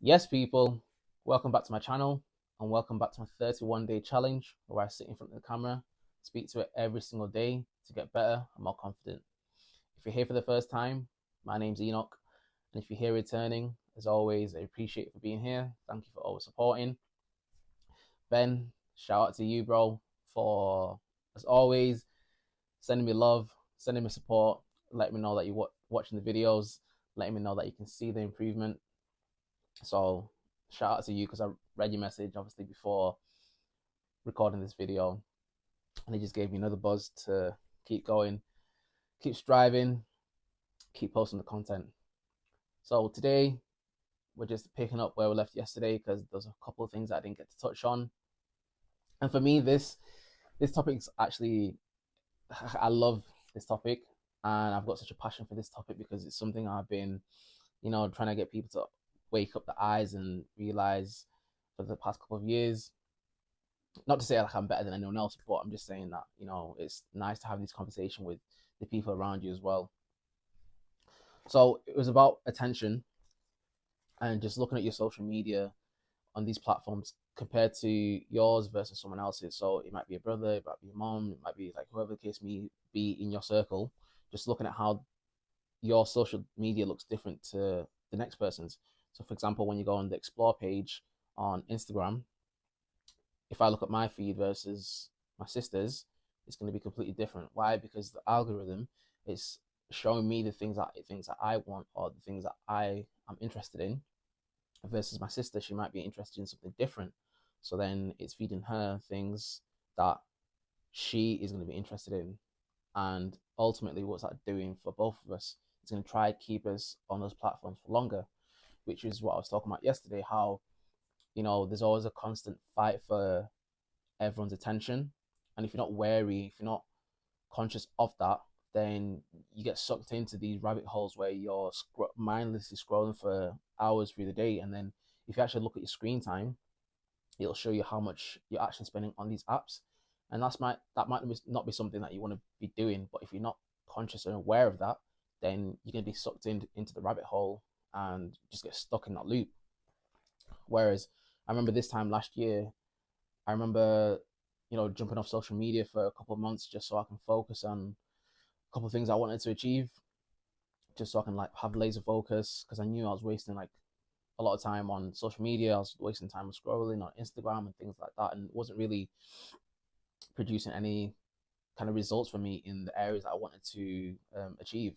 Yes, people, welcome back to my channel and welcome back to my 31-day challenge where I sit in front of the camera, speak to it every single day to get better and more confident. If you're here for the first time, my name's Enoch, and if you're here returning, as always, I appreciate you for being here. Thank you for always supporting. Ben, shout out to you, bro, for, as always, sending me love, sending me support, letting me know that you're watching the videos, letting me know that you can see the improvement. So shout out to you because I read your message obviously before recording this video, and it just gave me another buzz to keep going, keep striving, keep posting the content. So today we're just picking up where we left yesterday because there's a couple of things I didn't get to touch on. And for me, this topic's actually I love this topic, and I've got such a passion for this topic because it's something I've been, trying to get people to wake up the eyes and realize for the past couple of years. Not to say like I'm better than anyone else, but I'm just saying that it's nice to have this conversation with the people around you as well. So it was about attention and just looking at your social media on these platforms compared to yours versus someone else's. So it might be a brother, it might be a mom, it might be like whoever the case may be in your circle. Just looking at how your social media looks different to the next person's. So for example, when you go on the explore page on Instagram, if I look at my feed versus my sister's, it's going to be completely different. Why? Because the algorithm is showing me the things that I want or the things that I am interested in, versus my sister. She might be interested in something different. So then it's feeding her things that she is going to be interested in. And ultimately, what's that doing for both of us? It's going to try to keep us on those platforms for longer, which is what I was talking about yesterday. How there's always a constant fight for everyone's attention, and if you're not wary, if you're not conscious of that, then you get sucked into these rabbit holes where you're mindlessly scrolling for hours through the day. And then if you actually look at your screen time, it'll show you how much you're actually spending on these apps. And that might not be something that you want to be doing, but if you're not conscious and aware of that, then you're going to be sucked into the rabbit hole and just get stuck in that loop. Whereas I remember this time last year, I remember jumping off social media for a couple of months just so I can focus on a couple of things I wanted to achieve, just so I can like have laser focus, because I knew I was wasting like a lot of time on social media. I was wasting time on scrolling on Instagram and things like that, and it wasn't really producing any kind of results for me in the areas that I wanted to achieve.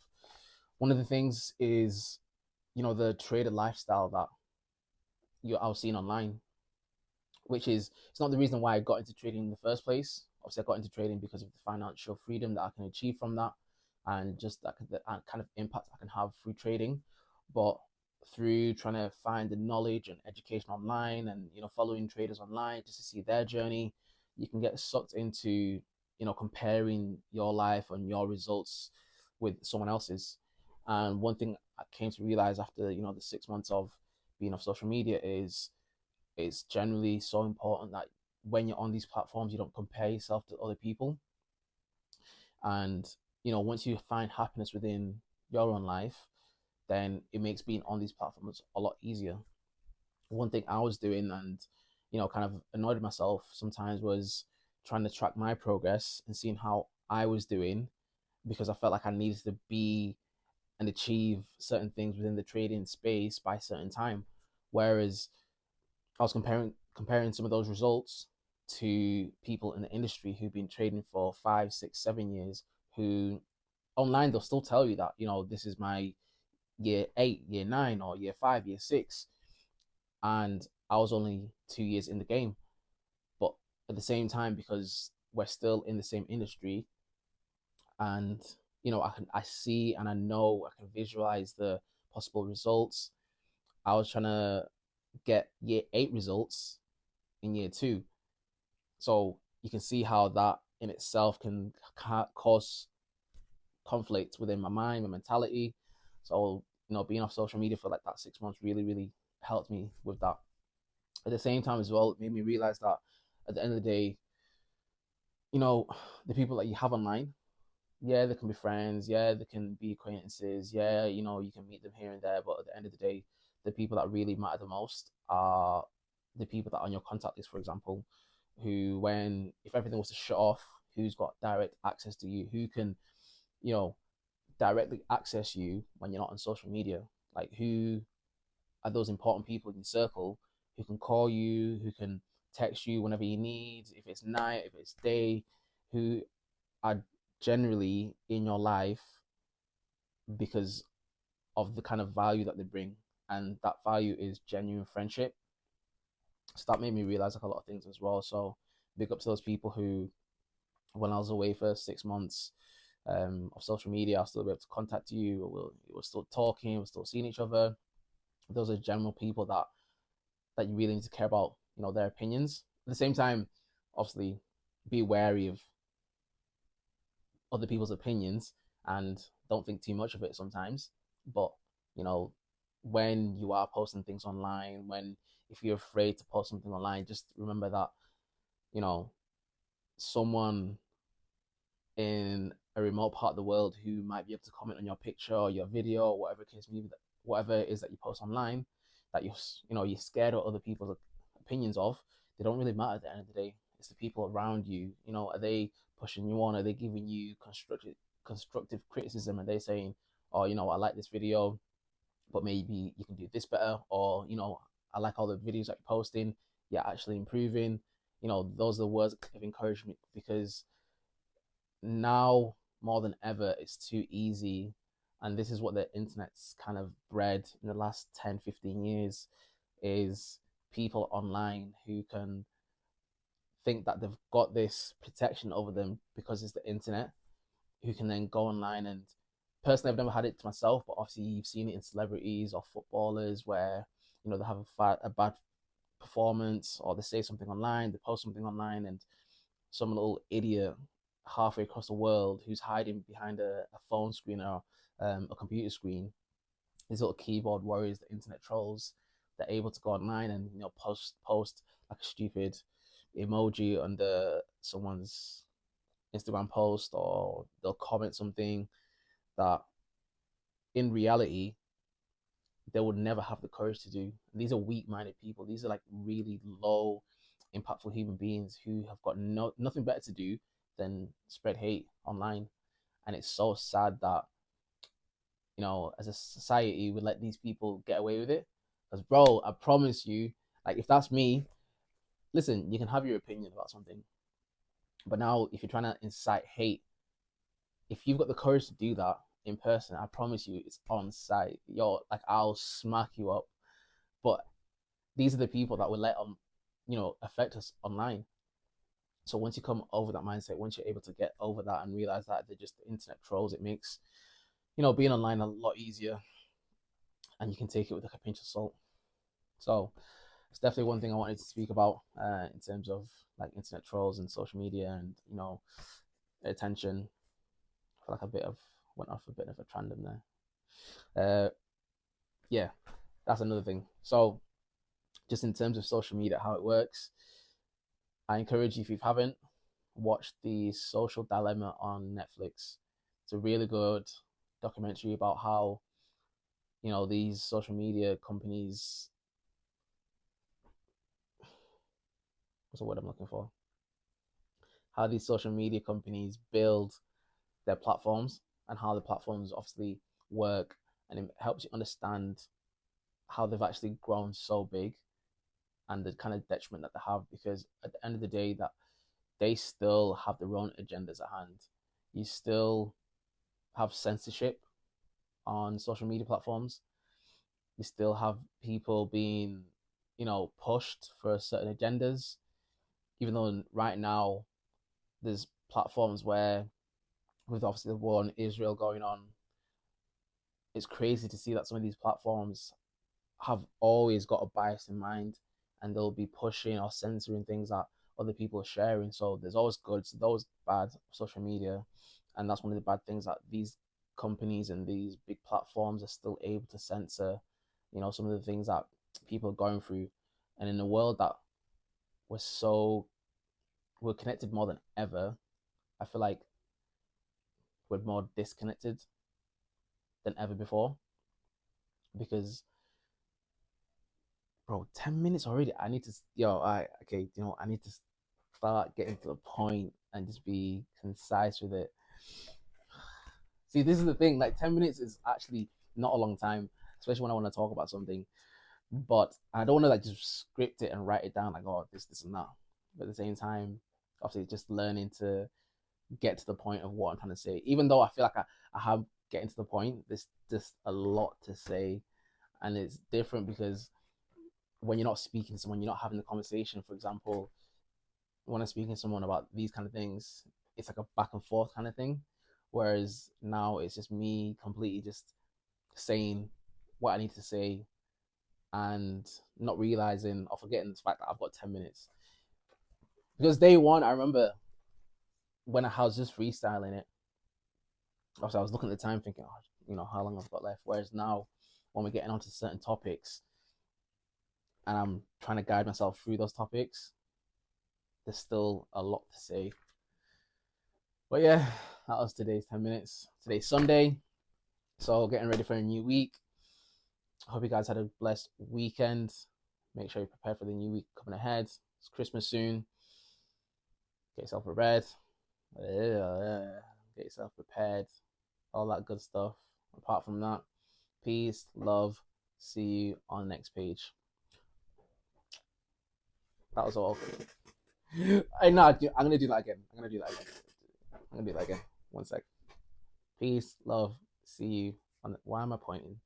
One of the things is, the trader lifestyle that I was seeing online, which is, it's not the reason why I got into trading in the first place. Obviously, I got into trading because of the financial freedom that I can achieve from that, and just that kind of impact I can have through trading. But through trying to find the knowledge and education online, and following traders online just to see their journey, you can get sucked into comparing your life and your results with someone else's. And one thing I came to realize after the 6 months of being off social media is it's generally so important that when you're on these platforms, you don't compare yourself to other people. And once you find happiness within your own life, then it makes being on these platforms a lot easier. One thing I was doing, and kind of annoyed myself sometimes, was trying to track my progress and seeing how I was doing, because I felt like I needed to be and achieve certain things within the trading space by a certain time. Whereas I was comparing some of those results to people in the industry who've been trading for 5, 6, 7 years, who online they'll still tell you that this is my year 8, year 9, or year 5, year 6, and I was only 2 years in the game. But at the same time, because we're still in the same industry, and I see and I know I can visualize the possible results. I was trying to get year 8 results in year 2. So you can see how that in itself can cause conflict within my mind, my mentality. So being off social media for like that 6 months really, really helped me with that. At the same time as well, it made me realize that at the end of the day, the people that you have online, yeah, they can be friends, yeah, they can be acquaintances, yeah, you can meet them here and there, but at the end of the day, the people that really matter the most are the people that are on your contact list, for example, who, when, if everything was to shut off, who's got direct access to you, who can, you know, directly access you when you're not on social media. Like, who are those important people in your circle who can call you, who can text you whenever you need, if it's night, if it's day, who are generally in your life because of the kind of value that they bring. And that value is genuine friendship. So that made me realize like a lot of things as well. So big up to those people who, when I was away for 6 months of social media, I'll still be able to contact you. We're still talking, we're still seeing each other. Those are general people that you really need to care about, you know, their opinions. At the same time, obviously, be wary of other people's opinions and don't think too much of it sometimes. But, you know, when you are posting things online, when, if you're afraid to post something online, just remember that, you know, someone in a remote part of the world who might be able to comment on your picture or your video or whatever case maybe that, whatever it is that you post online, that you're scared of other people's opinions of, they don't really matter at the end of the day. It's the people around you. You know, are they pushing you on? Are they giving you constructive criticism? Are they saying, oh, you know, I like this video, but maybe you can do this better, or, you know, I like all the videos that you're posting, you're actually improving. You know, those are the words of encouragement, because now more than ever it's too easy, and this is what the internet's kind of bred in the last 10-15 years, is people online who can think that they've got this protection over them because it's the internet, who can then go online. And personally, I've never had it to myself, but obviously you've seen it in celebrities or footballers where, you know, they have a bad performance, or they say something online, they post something online, and some little idiot halfway across the world who's hiding behind a phone screen or a computer screen, these little keyboard warriors, the internet trolls, they're able to go online and, you know, post like a stupid emoji under someone's Instagram post, or they'll comment something that in reality they would never have the courage to do. And these are weak-minded people. These are like really low impactful human beings who have got nothing better to do than spread hate online. And it's so sad that, you know, as a society, we let these people get away with it. Because, bro, I promise you, like, if that's me, listen, you can have your opinion about something, but now if you're trying to incite hate, if you've got the courage to do that in person, I promise you, it's on site. Yo, like, I'll smack you up. But these are the people that will let you know, affect us online. So once you come over that mindset, once you're able to get over that and realize that they're just the internet trolls, it makes, you know, being online a lot easier, and you can take it with like a pinch of salt. So it's definitely one thing I wanted to speak about in terms of like internet trolls and social media, and, you know, attention. I feel like went off a bit of a tandem there. Yeah, that's another thing. So just in terms of social media, how it works, I encourage you, if you haven't, watch The Social Dilemma on Netflix. It's a really good documentary about how, you know, these social media companies, what's the word I'm looking for? How these social media companies build their platforms, and how the platforms obviously work, and it helps you understand how they've actually grown so big and the kind of detriment that they have, because at the end of the day, that they still have their own agendas at hand. You still have censorship on social media platforms. You still have people being, you know, pushed for certain agendas, even though right now there's platforms where, with obviously the war in Israel going on, it's crazy to see that some of these platforms have always got a bias in mind, and they'll be pushing or censoring things that other people are sharing. So there's always good, so there's always bad social media, and that's one of the bad things, that these companies and these big platforms are still able to censor, you know, some of the things that people are going through. And in a world that we're connected more than ever, I feel like we're more disconnected than ever before, because bro, 10 minutes already. I need to, yo, okay, I need to start getting to the point and just be concise with it. See, this is the thing. Like 10 minutes is actually not a long time, especially when I want to talk about something. But I don't want to like just script it and write it down like, oh, this, and that. But at the same time, obviously, just learning to get to the point of what I'm trying to say. Even though I feel like I have getting to the point, there's just a lot to say, and it's different because when you're not speaking to someone, you're not having the conversation. For example, when I'm speaking to someone about these kind of things, it's like a back and forth kind of thing. Whereas now it's just me completely just saying what I need to say and not realizing or forgetting the fact that I've got 10 minutes. Because day one, I remember when I was just freestyling it, also I was looking at the time thinking, oh, how long I've got left. Whereas now, when we're getting onto certain topics and I'm trying to guide myself through those topics, there's still a lot to say. But yeah, that was today's 10 minutes. Today's Sunday, so getting ready for a new week. I hope you guys had a blessed weekend. Make sure you're prepared for the new week coming ahead. It's Christmas soon. Get yourself prepared. Get yourself prepared. All that good stuff. Apart from that, peace, love. See you on the next page. That was all. I'm gonna do that again. I'm gonna do that again. One sec. Peace, love. See you on. Why am I pointing?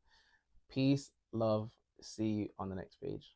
Peace, love. See you on the next page.